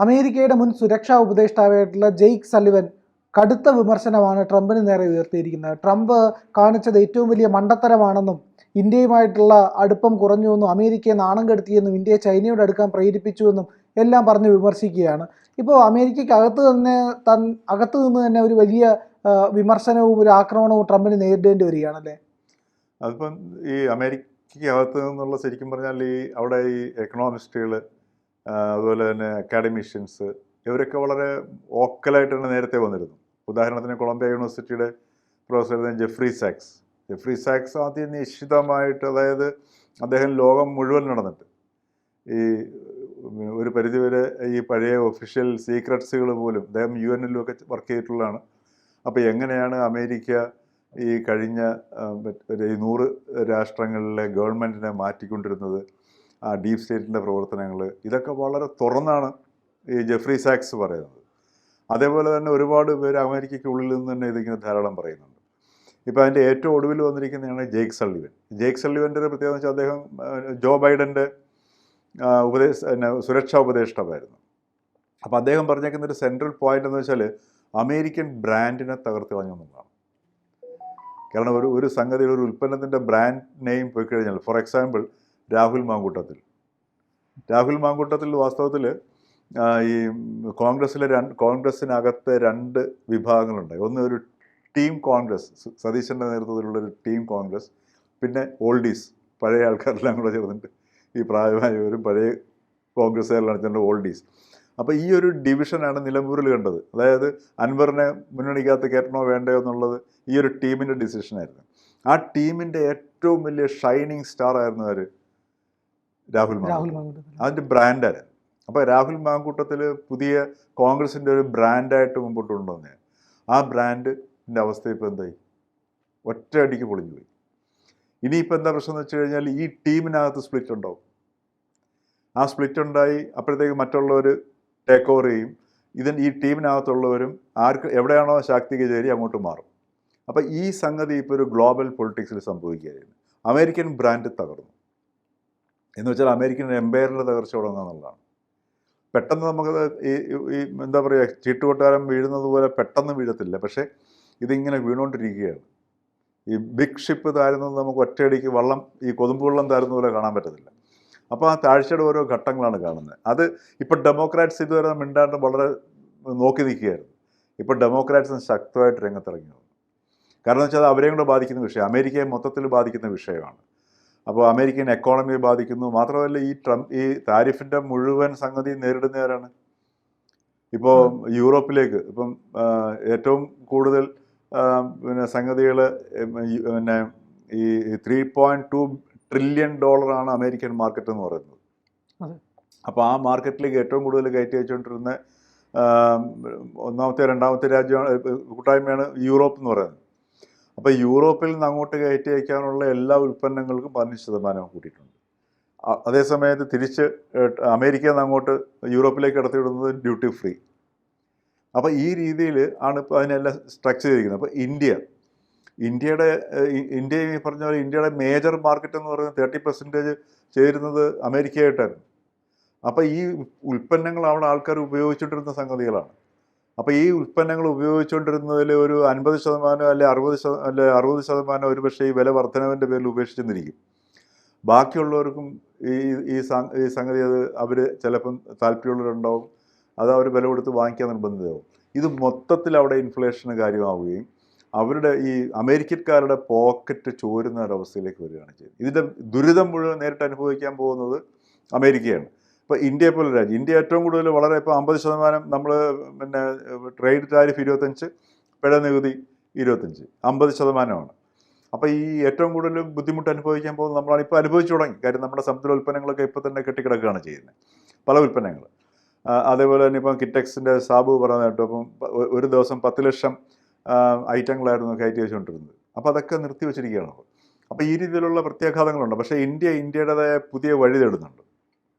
അമേരിക്കയുടെ മുൻ സുരക്ഷാ ഉപദേഷ്ടാവായിട്ടുള്ള ജെയ്ക്ക് സള്ളിവൻ കടുത്ത വിമർശനമാണ് ട്രംപിന് നേരെ ഉയർത്തിയിരിക്കുന്നത്. ട്രംപ് കാണിച്ചത് ഏറ്റവും വലിയ മണ്ടത്തരമാണെന്നും ഇന്ത്യയുമായിട്ടുള്ള അടുപ്പം കുറഞ്ഞുവെന്നും അമേരിക്കയെ നാണം കെടുത്തിയെന്നും ഇന്ത്യയെ ചൈനയോട് അടുക്കാൻ പ്രേരിപ്പിച്ചുവെന്നും എല്ലാം പറഞ്ഞ് വിമർശിക്കുകയാണ്. ഇപ്പോൾ അമേരിക്കയ്ക്ക് അകത്തു നിന്ന് തന്നെ ഒരു വലിയ വിമർശനവും ഒരു ആക്രമണവും ട്രംപിന് നേരിടേണ്ടി വരികയാണല്ലേ? അതിപ്പം ഈ അമേരിക്കയ്ക്ക് അകത്ത് നിന്നുള്ള ശരിക്കും പറഞ്ഞാൽ അവിടെ ഈ എക്കണോമിസ്റ്റുകൾ, അതുപോലെ തന്നെ അക്കാഡമീഷ്യൻസ്, ഇവരൊക്കെ വളരെ വോക്കലായിട്ടാണ് നേരത്തെ വന്നിരുന്നു. ഉദാഹരണത്തിന് കൊളംബിയ യൂണിവേഴ്സിറ്റിയുടെ പ്രൊഫസർ ജെഫ്രി സാക്സ് ആദ്യം നിശ്ചിതമായിട്ട്, അതായത് അദ്ദേഹം ലോകം മുഴുവൻ നടന്നിട്ട് ഈ ഒരു പരിധിവരെ ഈ പഴയ ഒഫീഷ്യൽ സീക്രട്സുകൾ പോലും അദ്ദേഹം UN-ലും ഒക്കെ വർക്ക് ചെയ്തിട്ടുള്ളതാണ്. അപ്പോൾ എങ്ങനെയാണ് അമേരിക്ക ഈ കഴിഞ്ഞ 100 രാഷ്ട്രങ്ങളിലെ ഗവൺമെൻറ്റിനെ മാറ്റിക്കൊണ്ടിരുന്നത്, ആ ഡീപ് സ്റ്റേറ്റിൻ്റെ പ്രവർത്തനങ്ങൾ, ഇതൊക്കെ വളരെ തുറന്നാണ് ഈ ജെഫ്രി സാക്സ് പറയുന്നത്. അതേപോലെ തന്നെ ഒരുപാട് പേര് അമേരിക്കയ്ക്കുള്ളിൽ നിന്ന് തന്നെ ഇതിങ്ങനെ ധാരാളം പറയുന്നുണ്ട്. ഇപ്പോൾ അതിൻ്റെ ഏറ്റവും ഒടുവിൽ വന്നിരിക്കുന്നതാണ് ജെയ്ക്ക് സള്ളിവൻ്റെ ഒരു പ്രത്യേകത വെച്ചാൽ അദ്ദേഹം ജോ ബൈഡൻ്റെ സുരക്ഷാ ഉപദേഷ്ടാവായിരുന്നു. അപ്പോൾ അദ്ദേഹം പറഞ്ഞേക്കുന്ന ഒരു സെൻട്രൽ പോയിന്റ് എന്ന് വെച്ചാൽ അമേരിക്കൻ ബ്രാൻഡിനെ തകർത്ത് കളഞ്ഞെന്നുള്ളതാണ്. കാരണം ഒരു സംഗതിയിൽ ഒരു ഉൽപ്പന്നത്തിൻ്റെ ബ്രാൻഡ് നെയിം പോയി കഴിഞ്ഞാൽ, ഫോർ എക്സാമ്പിൾ രാഹുൽ മാങ്കൂട്ടത്തിൽ വാസ്തവത്തിൽ ഈ കോൺഗ്രസ്സിനകത്ത് 2 വിഭാഗങ്ങളുണ്ടായി. ഒന്ന് ഒരു ടീം കോൺഗ്രസ്, സതീശൻ്റെ നേതൃത്വത്തിലുള്ളൊരു ടീം കോൺഗ്രസ്, പിന്നെ ഓൾഡീസ്, പഴയ ആൾക്കാരെല്ലാം കൂടെ ചേർന്നിട്ട് ഈ പ്രായമായവരും പഴയ കോൺഗ്രസ്സുകാരെല്ലാം ചേർന്ന് ഓൾഡീസ്. അപ്പോൾ ഈ ഒരു ഡിവിഷനാണ് നിലമ്പൂരിൽ കണ്ടത്. അതായത് അൻവറിനെ മുന്നണിക്കകത്ത് കയറ്റണോ വേണ്ടയോ എന്നുള്ളത് ഈ ഒരു ടീമിൻ്റെ ഡിസിഷനായിരുന്നു. ആ ടീമിൻ്റെ ഏറ്റവും വലിയ ഷൈനിങ് സ്റ്റാർ ആയിരുന്നു ആര്? രാഹുൽ മാങ്കൂട്ടത്തിൽ. അതിൻ്റെ ബ്രാൻഡാണ്. അപ്പോൾ രാഹുൽ മാങ്കൂട്ടത്തിൽ പുതിയ കോൺഗ്രസിൻ്റെ ഒരു ബ്രാൻഡായിട്ട് മുമ്പോട്ട് കൊണ്ടുവന്നേ. ആ ബ്രാൻഡിൻ്റെ അവസ്ഥ ഇപ്പോൾ എന്തായി? ഒറ്റയടിക്ക് പൊളിഞ്ഞു പോയി. ഇനിയിപ്പോൾ എന്താ പ്രശ്നം എന്ന് വെച്ച് കഴിഞ്ഞാൽ ഈ ടീമിനകത്ത് സ്പ്ലിറ്റ് ഉണ്ടാവും. ആ സ്പ്ലിറ്റ് ഉണ്ടായി അപ്പോഴത്തേക്ക് മറ്റുള്ളവർ ടേക്ക് ഓവർ ചെയ്യും. ഈ ടീമിനകത്തുള്ളവരും എവിടെയാണോ ശാക്തിക ചേരി അങ്ങോട്ട് മാറും. അപ്പോൾ ഈ സംഗതി ഇപ്പോൾ ഒരു ഗ്ലോബൽ പൊളിറ്റിക്സിൽ സംഭവിക്കുകയായിരുന്നു. അമേരിക്കൻ ബ്രാൻഡ് തകർന്നു എന്ന് വെച്ചാൽ അമേരിക്കൻ എംപയറിൻ്റെ തകർച്ച തുടങ്ങുക. പെട്ടെന്ന് നമുക്കത് ഈ എന്താ പറയുക, ചീട്ടുകൊട്ടാരം വീഴുന്നത് പോലെ പെട്ടെന്ന് വീഴത്തില്ല. പക്ഷേ ഇതിങ്ങനെ വീണുകൊണ്ടിരിക്കുകയാണ്. ഈ ബിഗ് ഷിപ്പ് താരുന്നത് നമുക്ക് ഒറ്റയടിക്ക് ഈ കൊതുമ്പ് വെള്ളം താരുന്ന പോലെ കാണാൻ പറ്റത്തില്ല. അപ്പോൾ ആ താഴ്ചയുടെ ഓരോ ഘട്ടങ്ങളാണ് കാണുന്നത്. അത് ഇപ്പോൾ ഡെമോക്രാറ്റ്സ് ഇതുവരെ മിണ്ടാണ്ട് വളരെ നോക്കി നിൽക്കുകയായിരുന്നു. ഇപ്പോൾ ഡെമോക്രാറ്റ്സ് ശക്തമായിട്ട് രംഗത്തിറങ്ങി വന്നു. കാരണം എന്ന് വെച്ചാൽ അവരെയും കൂടെ ബാധിക്കുന്ന വിഷയം, അമേരിക്കയെ മൊത്തത്തിൽ ബാധിക്കുന്ന വിഷയമാണ്. അപ്പോൾ അമേരിക്കൻ എക്കോണമിയെ ബാധിക്കുന്നു. മാത്രമല്ല ഈ താരിഫിൻ്റെ മുഴുവൻ സംഗതി നേരിടുന്നവരാണ്. ഇപ്പോൾ യൂറോപ്പിലേക്ക് ഇപ്പം ഏറ്റവും കൂടുതൽ സംഗതികൾ ഈ $3.2 ട്രില്യൺ അമേരിക്കൻ മാർക്കറ്റ് എന്ന് പറയുന്നത്. അപ്പോൾ ആ മാർക്കറ്റിലേക്ക് ഏറ്റവും കൂടുതൽ കയറ്റി അയച്ചുകൊണ്ടിരുന്ന രണ്ടാമത്തെ കൂട്ടായ്മയാണ് യൂറോപ്പ് എന്ന് പറയുന്നത്. അപ്പോൾ യൂറോപ്പിൽ നിന്ന് അങ്ങോട്ട് കയറ്റി അയക്കാനുള്ള എല്ലാ ഉൽപ്പന്നങ്ങൾക്കും 15% കൂട്ടിയിട്ടുണ്ട്. അതേസമയത്ത് തിരിച്ച് അമേരിക്കയിൽ നിന്ന് അങ്ങോട്ട് യൂറോപ്പിലേക്ക് കടത്തിവിടുന്നത് ഡ്യൂട്ടി ഫ്രീ. അപ്പോൾ ഈ രീതിയിൽ ആണ് ഇപ്പോൾ അതിനെല്ലാം സ്ട്രക്ചർ ചെയ്തിരിക്കുന്നത്. അപ്പോൾ ഇന്ത്യ ഈ പറഞ്ഞ പോലെ ഇന്ത്യയുടെ മേജർ മാർക്കറ്റ് എന്ന് പറയുന്നത് 30% ചേരുന്നത് അമേരിക്കയായിട്ടായിരുന്നു. അപ്പോൾ ഈ ഉൽപ്പന്നങ്ങൾ അവിടെ ആൾക്കാർ ഉപയോഗിച്ചുകൊണ്ടിരുന്ന സംഗതികളാണ്. അപ്പോൾ ഈ ഉൽപ്പന്നങ്ങൾ ഉപയോഗിച്ചുകൊണ്ടിരുന്നതിൽ ഒരു 50% അല്ലെ 60% ഒരു പക്ഷേ ഈ വില വർധനവിൻ്റെ പേരിൽ ഉപേക്ഷിച്ചെന്നിരിക്കും. ബാക്കിയുള്ളവർക്കും ഈ സംഗതി അത് അവർ ചിലപ്പം താല്പര്യമുള്ളവരുണ്ടാവും, അത് അവർ വില കൊടുത്ത് വാങ്ങിക്കാൻ നിർബന്ധിതമാവും. ഇത് മൊത്തത്തിൽ അവിടെ ഇൻഫ്ലേഷന് കാര്യമാവുകയും അവരുടെ ഈ അമേരിക്കക്കാരുടെ പോക്കറ്റ് ചോരുന്ന ഒരവസ്ഥയിലേക്ക് വരികയാണ് ചെയ്യുന്നത്. ഇതിൻ്റെ ദുരിതം മുഴുവൻ നേരിട്ട് അനുഭവിക്കാൻ പോകുന്നത് അമേരിക്കയാണ്. ഇപ്പോൾ ഇന്ത്യയെ പോലെ രാജ്യം, ഇന്ത്യ ഏറ്റവും കൂടുതൽ വളരെ ഇപ്പോൾ 50% നമ്മൾ ട്രേഡ് ടാരിഫ് 25, പിഴ നികുതി 25, 50%. അപ്പോൾ ഈ ഏറ്റവും കൂടുതൽ ബുദ്ധിമുട്ട് അനുഭവിക്കാൻ പോകുന്നത് നമ്മളാണ് ഇപ്പോൾ അനുഭവിച്ചു തുടങ്ങി. കാര്യം നമ്മുടെ സമുദ്ര ഉൽപ്പന്നങ്ങളൊക്കെ ഇപ്പോൾ തന്നെ കെട്ടിക്കിടക്കുകയാണ് ചെയ്യുന്നത്, പല ഉൽപ്പന്നങ്ങൾ. അതേപോലെ തന്നെ ഇപ്പം കിറ്റക്സിൻ്റെ സാബു പറയുന്നത് കേട്ടോ, അപ്പം ഒരു ദിവസം 10 ലക്ഷം ഐറ്റങ്ങളായിരുന്നു കയറ്റി വെച്ചുകൊണ്ടിരുന്നത്. അപ്പോൾ അതൊക്കെ നിർത്തിവെച്ചിരിക്കുകയാണ്. അപ്പോൾ ഈ രീതിയിലുള്ള പ്രത്യാഘാതങ്ങളുണ്ട്. പക്ഷേ ഇന്ത്യയുടേതായ പുതിയ വഴി തേടുന്നുണ്ട്.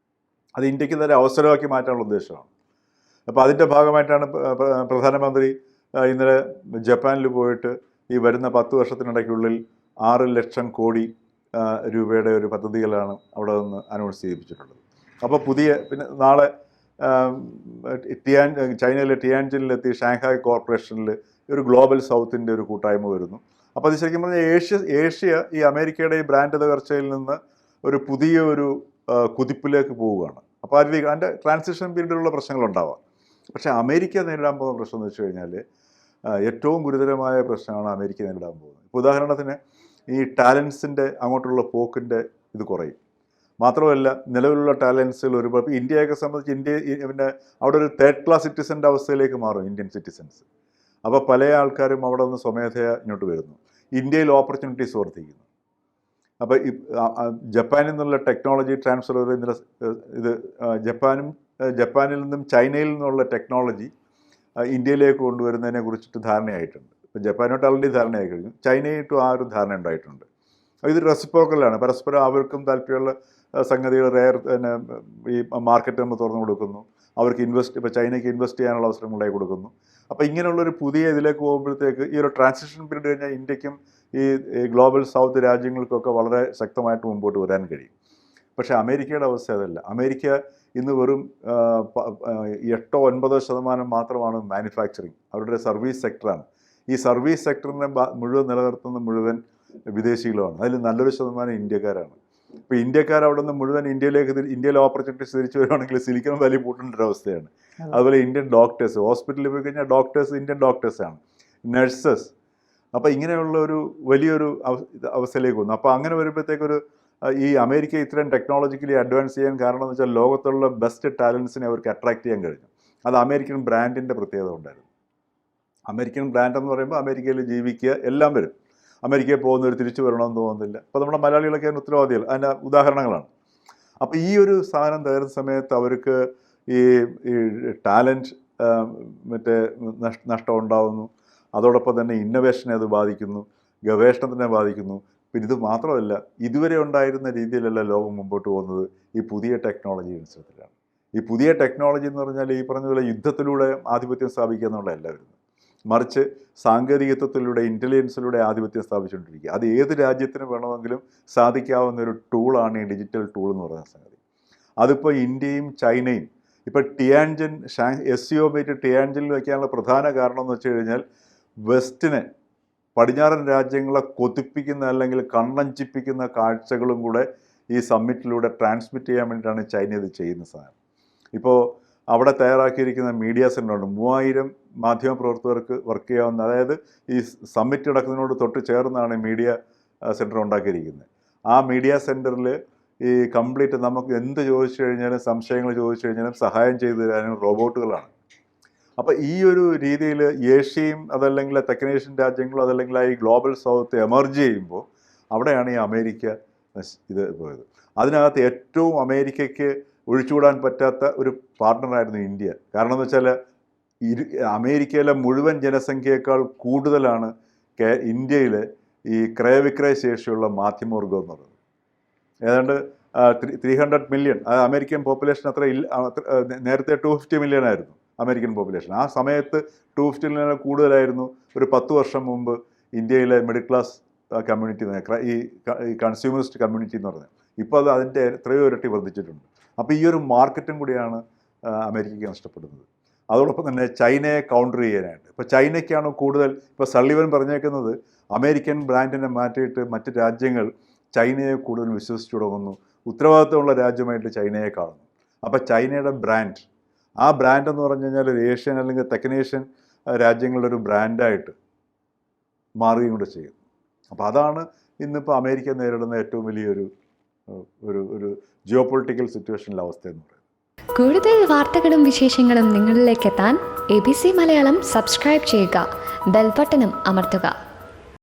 അത് ഇന്ത്യക്ക് തന്നെ അവസരമാക്കി മാറ്റാനുള്ള ഉദ്ദേശമാണ്. അപ്പോൾ അതിൻ്റെ ഭാഗമായിട്ടാണ് പ്രധാനമന്ത്രി ഇന്നലെ ജപ്പാനിൽ പോയിട്ട് ഈ വരുന്ന 10 വർഷത്തിനിടയ്ക്കുള്ളിൽ 6 ലക്ഷം കോടി രൂപയുടെ ഒരു പദ്ധതികളാണ് അവിടെ നിന്ന് അനൗൺസ് ചെയ്യിപ്പിച്ചിട്ടുള്ളത്. അപ്പോൾ പിന്നെ നാളെ ചൈനയിലെ ടിയാൻജിനിലെത്തി ഷാങ്ഹായ് കോർപ്പറേഷനിൽ ഒരു ഗ്ലോബൽ സൗത്തിൻ്റെ ഒരു കൂട്ടായ്മ വരുന്നു. അപ്പോൾ അത് ശരിക്കും പറഞ്ഞാൽ ഏഷ്യ ഈ അമേരിക്കയുടെ ഈ ബ്രാൻഡ് തകർച്ചയിൽ നിന്ന് ഒരു പുതിയ ഒരു കുതിപ്പിലേക്ക് പോവുകയാണ്. അപ്പോൾ അതിൻ്റെ ട്രാൻസിഷൻ പീരീഡിലുള്ള പ്രശ്നങ്ങളുണ്ടാവാം. പക്ഷേ അമേരിക്ക നേരിടാൻ പോകുന്ന പ്രശ്നം എന്ന് വെച്ച് കഴിഞ്ഞാൽ ഏറ്റവും ഗുരുതരമായ പ്രശ്നമാണ് അമേരിക്ക നേരിടാൻ പോകുന്നത്. ഇപ്പോൾ ഉദാഹരണത്തിന് ഈ ടാലൻസിൻ്റെ അങ്ങോട്ടുള്ള പോക്കിൻ്റെ ഇത് കുറയും. മാത്രമല്ല നിലവിലുള്ള ടാലൻസുകൾ ഒരുപാട് ഇന്ത്യയൊക്കെ സംബന്ധിച്ച് പിന്നെ അവിടെ ഒരു തേർഡ് ക്ലാസ് സിറ്റിസൻ്റെ അവസ്ഥയിലേക്ക് മാറും ഇന്ത്യൻ സിറ്റിസൻസ്. അപ്പോൾ പല ആൾക്കാരും അവിടെ നിന്ന് സ്വമേധയാ ഇങ്ങോട്ട് വരുന്നു. ഇന്ത്യയിൽ ഓപ്പർച്യൂണിറ്റീസ് വർദ്ധിക്കുന്നു. അപ്പോൾ ജപ്പാനിൽ നിന്നുള്ള ടെക്നോളജി ട്രാൻസ്ഫർ ഇത് ജപ്പാനിൽ നിന്നും ചൈനയിൽ നിന്നുള്ള ടെക്നോളജി ഇന്ത്യയിലേക്ക് കൊണ്ടുവരുന്നതിനെ കുറിച്ചിട്ട് ധാരണയായിട്ടുണ്ട്. ഇപ്പോൾ ജപ്പാനോട്ട് ഓൾറെഡി ധാരണയായി കഴിഞ്ഞു, ചൈനയായിട്ടും ആ ഒരു ധാരണ ഉണ്ടായിട്ടുണ്ട്. ഇത് റെസിപ്രോക്കലാണ്, പരസ്പരം അവർക്കും താല്പര്യമുള്ള സംഗതികൾ പിന്നെ ഈ മാർക്കറ്റ് നമ്മൾ തുറന്നു കൊടുക്കുന്നു, അവർക്ക് ഇപ്പോൾ ചൈനയ്ക്ക് ഇൻവെസ്റ്റ് ചെയ്യാനുള്ള അവസരം ഉണ്ടായി കൊടുക്കുന്നു. അപ്പോൾ ഇങ്ങനെയുള്ളൊരു പുതിയ ഇതിലേക്ക് പോകുമ്പോഴത്തേക്ക് ഈ ഒരു ട്രാൻസിഷൻ പീരീഡ് കഴിഞ്ഞാൽ ഇന്ത്യക്കും ഈ ഗ്ലോബൽ സൗത്ത് രാജ്യങ്ങൾക്കൊക്കെ വളരെ ശക്തമായിട്ട് മുമ്പോട്ട് വരാൻ കഴിയും. പക്ഷേ അമേരിക്കയുടെ അവസ്ഥ അതല്ല. അമേരിക്ക ഇന്ന് വെറും 8-9% മാത്രമാണ് മാനുഫാക്ചറിങ്, അവരുടെ സർവീസ് സെക്ടറാണ്. ഈ സർവീസ് സെക്ടറിനെ മുഴുവൻ നിലനിർത്തുന്ന മുഴുവൻ വിദേശികളുമാണ്. അതിൽ നല്ലൊരു ശതമാനം ഇന്ത്യക്കാരാണ്. ഇപ്പോൾ ഇന്ത്യക്കാർ അവിടെ നിന്ന് മുഴുവൻ ഇന്ത്യയിലെ ഓപ്പർച്യൂണിറ്റീസ് തിരിച്ചു വരുവാണെങ്കിൽ സിലിക്കൺ വാലി പൂട്ടേണ്ട ഒരു അവസ്ഥയാണ്. അതുപോലെ ഇന്ത്യൻ ഡോക്ടേഴ്സ്, ഹോസ്പിറ്റലിൽ പോയി കഴിഞ്ഞാൽ ഡോക്ടേഴ്സ് ഇന്ത്യൻ ഡോക്ടേഴ്സാണ്, നഴ്സസ്. അപ്പോൾ ഇങ്ങനെയുള്ള ഒരു വലിയൊരു അവസ്ഥയിലേക്ക് വന്നു. അപ്പോൾ അങ്ങനെ വരുമ്പോഴത്തേക്കൊരു ഈ അമേരിക്ക ഇത്രയും ടെക്നോളജിക്കലി അഡ്വാൻസ് ചെയ്യാൻ കാരണം എന്ന് വെച്ചാൽ ലോകത്തുള്ള ബെസ്റ്റ് ടാലൻസിനെ അവർക്ക് അട്രാക്ട് ചെയ്യാൻ കഴിഞ്ഞു. അത് അമേരിക്കൻ ബ്രാൻഡിൻ്റെ പ്രത്യേകത ഉണ്ടായിരുന്നു. അമേരിക്കൻ ബ്രാൻഡ് എന്ന് പറയുമ്പോൾ അമേരിക്കയിൽ ജീവിക്കുക എല്ലാം വരും. അമേരിക്കയിൽ പോകുന്നവർ തിരിച്ചു വരണമെന്ന് തോന്നുന്നില്ല. അപ്പോൾ നമ്മുടെ മലയാളികളൊക്കെ അതിന് ഉത്തരവാദികൾ, അതിൻ്റെ ഉദാഹരണങ്ങളാണ്. അപ്പോൾ ഈ ഒരു സാധനം തകരുന്ന സമയത്ത് അവർക്ക് ഈ ടാലൻറ്റ് നഷ്ടം ഉണ്ടാകുന്നു. അതോടൊപ്പം തന്നെ ഇന്നൊവേഷനെ അത് ബാധിക്കുന്നു, ഗവേഷണത്തിനെ ബാധിക്കുന്നു. പിന്നെ ഇത് മാത്രമല്ല, ഇതുവരെ ഉണ്ടായിരുന്ന രീതിയിലല്ല ലോകം മുമ്പോട്ട് പോകുന്നത് ഈ പുതിയ ടെക്നോളജി അനുസരിച്ചിട്ടാണ്. ഈ പുതിയ ടെക്നോളജി എന്ന് പറഞ്ഞാൽ ഈ പറഞ്ഞ പോലെ യുദ്ധത്തിലൂടെ ആധിപത്യം സ്ഥാപിക്കുക എന്നുള്ളതല്ല വരുന്നത്, മറിച്ച് സാങ്കേതികത്വത്തിലൂടെ ഇൻ്റലിജൻസിലൂടെ ആധിപത്യം സ്ഥാപിച്ചുകൊണ്ടിരിക്കുക. അത് ഏത് രാജ്യത്തിന് വേണമെങ്കിലും സാധിക്കാവുന്ന ഒരു ടൂളാണ് ഈ ഡിജിറ്റൽ ടൂൾ എന്ന് പറയുന്ന സംഗതി. അതിപ്പോൾ ഇന്ത്യയും ചൈനയും ഇപ്പോൾ ടിയാൻജിൻ SCO മീറ്റ് ടിയാൻജിനിൽ വയ്ക്കാനുള്ള പ്രധാന കാരണം എന്ന് വെച്ച് കഴിഞ്ഞാൽ വെസ്റ്റിനെ, പടിഞ്ഞാറൻ രാജ്യങ്ങളെ കൊതിപ്പിക്കുന്ന അല്ലെങ്കിൽ കണ്ണഞ്ചിപ്പിക്കുന്ന കാഴ്ചകളും കൂടെ ഈ സമ്മിറ്റിലൂടെ ട്രാൻസ്മിറ്റ് ചെയ്യാൻ വേണ്ടിയിട്ടാണ് ചൈന ഇത് ചെയ്യുന്ന സാധനം. ഇപ്പോൾ അവിടെ തയ്യാറാക്കിയിരിക്കുന്ന മീഡിയ സെൻ്ററുണ്ട്, 3000 മാധ്യമപ്രവർത്തകർക്ക് വർക്ക് ചെയ്യാവുന്ന, അതായത് ഈ സമ്മിറ്റ് നടക്കുന്നതിനോട് തൊട്ട് ചേർന്നാണ് മീഡിയ സെൻറ്റർ ഉണ്ടാക്കിയിരിക്കുന്നത്. ആ മീഡിയ സെൻറ്ററിൽ ഈ കംപ്ലീറ്റ് നമുക്ക് എന്ത് ചോദിച്ചു കഴിഞ്ഞാലും, സംശയങ്ങൾ ചോദിച്ചു കഴിഞ്ഞാലും സഹായം ചെയ്തു തരാനും റോബോട്ടുകളാണ്. അപ്പോൾ ഈ ഒരു രീതിയിൽ ഏഷ്യയും അതല്ലെങ്കിൽ തെക്കനേഷ്യൻ രാജ്യങ്ങളും അതല്ലെങ്കിൽ ഈ ഗ്ലോബൽ സൗത്ത് എമർജ് ചെയ്യുമ്പോൾ അവിടെയാണ് ഈ അമേരിക്ക ഇത് പോയത്. അതിനകത്ത് ഏറ്റവും അമേരിക്കയ്ക്ക് ഒഴിച്ചുകൂടാൻ പറ്റാത്ത ഒരു പാർട്ട്ണറായിരുന്നു ഇന്ത്യ. കാരണം എന്ന് വെച്ചാൽ അമേരിക്കയിലെ മുഴുവൻ ജനസംഖ്യയേക്കാൾ കൂടുതലാണ് ഇന്ത്യയിലെ ഈ ക്രയവിക്രയ ശേഷിയുള്ള മാധ്യമവർഗം എന്ന് പറയുന്നത്. ഏതാണ്ട് 300 മില്യൺ. അമേരിക്കൻ പോപ്പുലേഷൻ അത്ര ഇല്ല. നേരത്തെ 250 മില്യൺ ആയിരുന്നു അമേരിക്കൻ പോപ്പുലേഷൻ. ആ സമയത്ത് 250 മില്യൺ കൂടുതലായിരുന്നു ഒരു 10 വർഷം മുമ്പ് ഇന്ത്യയിലെ മിഡിൽ ക്ലാസ് കമ്മ്യൂണിറ്റി, ഈ കൺസ്യൂമറിസ്റ്റ് കമ്മ്യൂണിറ്റി എന്ന് പറഞ്ഞത്. ഇപ്പോൾ അത് അതിൻ്റെ എത്രയോ ഇരട്ടി വർദ്ധിച്ചിട്ടുണ്ട്. അപ്പോൾ ഈ ഒരു മാർക്കറ്റും കൂടിയാണ് അമേരിക്കയ്ക്ക് നഷ്ടപ്പെടുന്നത്. അതോടൊപ്പം തന്നെ ചൈനയെ കൗണ്ടർ ചെയ്യാനായിട്ട് ഇപ്പോൾ ചൈനയ്ക്കാണ് കൂടുതൽ. ഇപ്പോൾ സള്ളിവൻ പറഞ്ഞേക്കുന്നത് അമേരിക്കൻ ബ്രാൻഡിനെ മാറ്റിയിട്ട് മറ്റ് രാജ്യങ്ങൾ ചൈനയെ കൂടുതൽ വിശ്വസിച്ചു തുടങ്ങുന്നു, ഉത്തരവാദിത്തമുള്ള രാജ്യമായിട്ട് ചൈനയെ കാണുന്നു. അപ്പോൾ ചൈനയുടെ ബ്രാൻഡ്, ആ ബ്രാൻഡ് എന്ന് പറഞ്ഞു കഴിഞ്ഞാൽ ഒരു ഏഷ്യൻ അല്ലെങ്കിൽ തെക്കനേഷ്യൻ രാജ്യങ്ങളുടെ ഒരു ബ്രാൻഡായിട്ട് മാറുകയും കൂടെ ചെയ്യുന്നു. അപ്പോൾ അതാണ് ഇന്നിപ്പോൾ അമേരിക്ക നേരിടുന്ന ഏറ്റവും വലിയൊരു ഒരു ജിയോ പൊളിറ്റിക്കൽ സിറ്റുവേഷനിലെ അവസ്ഥ എന്ന് പറയുന്നത്. കൂടുതൽ വാർത്തകളും വിശേഷങ്ങളും നിങ്ങളിലേക്ക് എത്താൻ ABC മലയാളം സബ്സ്ക്രൈബ് ചെയ്യുക, ബെൽബട്ടനും അമർത്തുക.